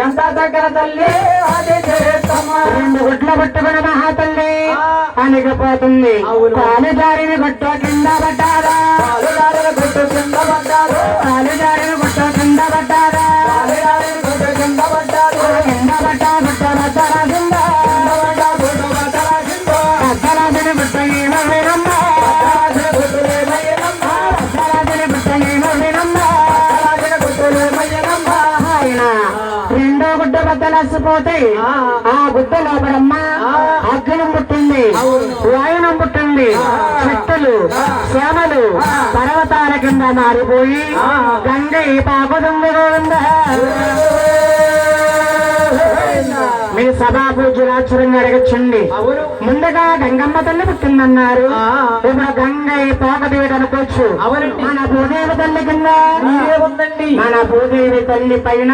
ఎంత దగ్గర తల్లి రెండు గుడ్ల పట్టుకుని మహాతల్లి అనిగిపోతుంది. కాలు జారిన గుట్ట కింద పడ్డారా, కాలు జారిన గుట్ట కింద పడ్డారు, కాలు జారిన గుట్ట కింద పడ్డారా, కాలు జారిన గుట్ట కింద పడ్డారు. కింద పడ్డా గుట్ట బద్దరాసిందా, బద్దరాసిన గుట్ట ఏమేనమ్మా, రెండో గుడ్డ బద్దలసిపోతే ఆ గుడ్డ లోపలమ్మ అగ్నం పుట్టింది, వాయునం పుట్టింది. చెట్టులు శ్యామలు పర్వతాల కింద మారిపోయి గంగై పాకుతుంది. మీ సభా పూజలు ఆశ్చర్యంగా అడగచ్చండి. ముందుగా గంగమ్మ తల్లి పుట్టిందన్నారు, ఇప్పుడు గంగై పాకదేవి అనుకోవచ్చు. మన భూదేవి తల్లి కింద మన భూదేవి తల్లి పైన